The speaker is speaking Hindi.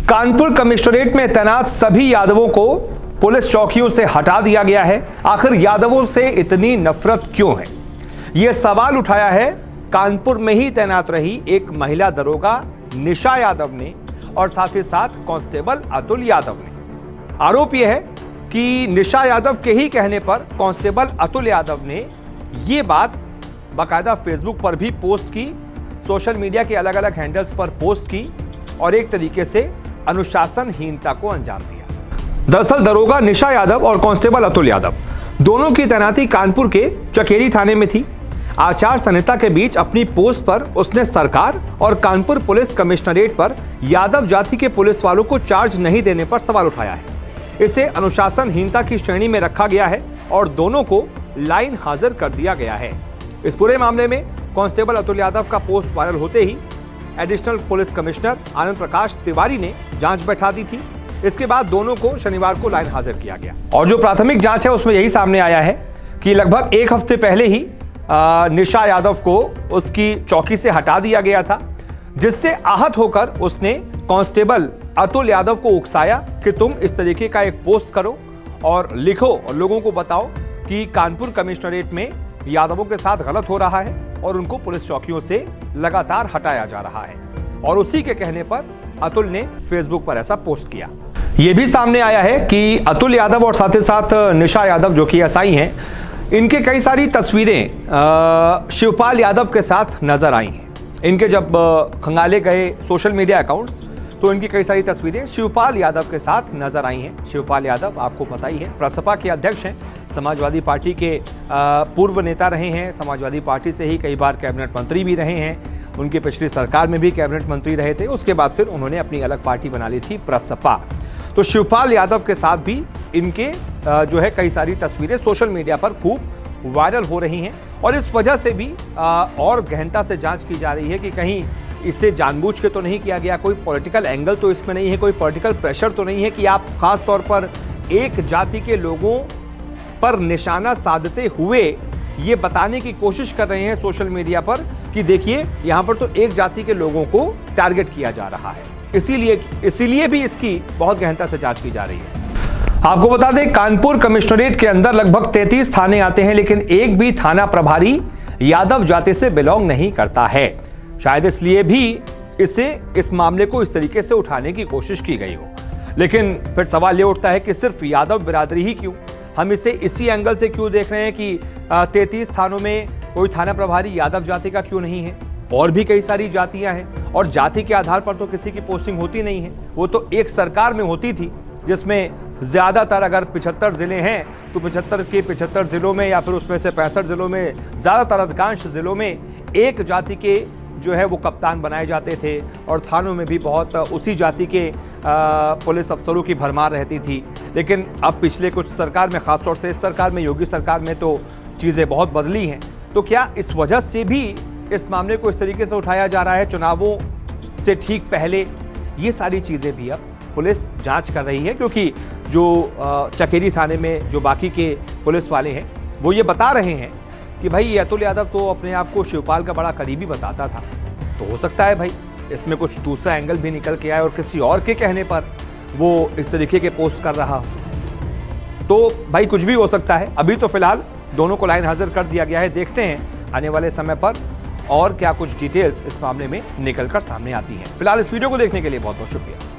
कानपुर कमिश्नरेट में तैनात सभी यादवों को पुलिस चौकियों से हटा दिया गया है। आखिर यादवों से इतनी नफरत क्यों है, यह सवाल उठाया है कानपुर में ही तैनात रही एक महिला दरोगा निशा यादव ने और साथ ही साथ कांस्टेबल अतुल यादव ने। आरोप यह है कि निशा यादव के ही कहने पर कांस्टेबल अतुल यादव ने यह बात बाकायदा फेसबुक पर भी पोस्ट की, सोशल मीडिया के अलग अलग हैंडल्स पर पोस्ट की और एक तरीके से अनुशासनहीनता को अंजाम दिया। दरअसल दरोगा निशा यादव और कांस्टेबल अतुल यादव दोनों की तैनाती कानपुर के चकेरी थाने में थी। आचार संहिता के बीच अपनी पोस्ट पर उसने सरकार और कानपुर पुलिस कमिश्नरेट पर यादव जाति के पुलिस वालों को चार्ज नहीं देने पर सवाल उठाया है। इसे अनुशासनहीनता की श्रेणी में रखा गया है और दोनों को लाइन हाजिर कर दिया गया है। इस पूरे मामले में कांस्टेबल अतुल यादव का पोस्ट वायरल होते ही additional police commissioner Anand Prakash Tiwari ने जांच बैठा दी थी। इसके बाद दोनों को शनिवार को लाइन हाजिर किया गया और जो प्राथमिक जांच है उसमें यही सामने आया है कि लगभग एक हफ्ते पहले ही निशा यादव को उसकी चौकी से हटा दिया गया था, जिससे आहत होकर उसने कांस्टेबल अतुल यादव को उकसाया कि तुम इस तरीके का एक पोस्ट करो और लिखो और लोगों को बताओ कि कानपुर कमिश्नरेट में यादवों के साथ गलत हो रहा है और उनको पुलिस चौकियों से लगातार हटाया जा रहा है। और उसी के कहने पर अतुल ने फेसबुक पर ऐसा पोस्ट किया। यह भी सामने आया है कि अतुल यादव और साथ ही साथ निशा यादव जो कि एसआई हैं, इनके कई सारी तस्वीरें शिवपाल यादव के साथ नजर आई हैं। इनके जब खंगाले गए सोशल मीडिया अकाउंट्स तो इनकी कई सारी तस्वीरें शिवपाल यादव के साथ नजर आई हैं। शिवपाल यादव आपको पता ही है प्रसपा के अध्यक्ष हैं, समाजवादी पार्टी के पूर्व नेता रहे हैं, समाजवादी पार्टी से ही कई बार कैबिनेट मंत्री भी रहे हैं, उनकी पिछली सरकार में भी कैबिनेट मंत्री रहे थे। उसके बाद फिर उन्होंने अपनी अलग पार्टी बना ली थी प्रसपा। तो शिवपाल यादव के साथ भी इनके जो है कई सारी तस्वीरें सोशल मीडिया पर खूब वायरल हो रही हैं और इस वजह से भी और गहनता से जांच की जा रही है कि कहीं इससे जानबूझ के तो नहीं किया गया, कोई पॉलिटिकल एंगल तो इसमें नहीं है, कोई पॉलिटिकल प्रेशर तो नहीं है कि आप खास तौर पर एक जाति के लोगों पर निशाना साधते हुए ये बताने की कोशिश कर रहे हैं सोशल मीडिया पर कि देखिए यहाँ पर तो एक जाति के लोगों को टारगेट किया जा रहा है। इसीलिए भी इसकी बहुत गहनता से जांच की जा रही है। आपको बता दें कानपुर कमिश्नरेट के अंदर लगभग 33 थाने आते हैं, लेकिन एक भी थाना प्रभारी यादव जाति से बिलोंग नहीं करता है। शायद इसलिए भी इस मामले को इस तरीके से उठाने की कोशिश की गई हो। लेकिन फिर सवाल ये उठता है कि सिर्फ यादव बिरादरी ही क्यों, हम इसे इसी एंगल से क्यों देख रहे हैं कि 33 थानों में कोई थाना प्रभारी यादव जाति का क्यों नहीं है? और भी कई सारी जातियां हैं और जाति के आधार पर तो किसी की पोस्टिंग होती नहीं है। वो तो एक सरकार में होती थी जिसमें ज्यादातर, अगर 75 जिले हैं तो 75 के 75 जिलों में या फिर उसमें से 65 जिलों में ज्यादातर अधिकांश जिलों में एक जाति के जो है वो कप्तान बनाए जाते थे और थानों में भी बहुत उसी जाति के पुलिस अफसरों की भरमार रहती थी। लेकिन अब पिछले कुछ सरकार में, खासतौर से इस सरकार में, योगी सरकार में तो चीज़ें बहुत बदली हैं। तो क्या इस वजह से भी इस मामले को इस तरीके से उठाया जा रहा है चुनावों से ठीक पहले? ये सारी चीज़ें भी अब पुलिस जांच कर रही है, क्योंकि जो चकेरी थाने में जो बाकी के पुलिस वाले हैं वो ये बता रहे हैं कि भाई अतुल यादव तो अपने आप को शिवपाल का बड़ा करीबी बताता था, तो हो सकता है भाई इसमें कुछ दूसरा एंगल भी निकल के आए और किसी और के कहने पर वो इस तरीके के पोस्ट कर रहा हो। तो भाई कुछ भी हो सकता है। अभी तो फिलहाल दोनों को लाइन हाजिर कर दिया गया है। देखते हैं आने वाले समय पर और क्या कुछ डिटेल्स इस मामले में निकल कर सामने आती हैं। फिलहाल इस वीडियो को देखने के लिए बहुत बहुत शुक्रिया।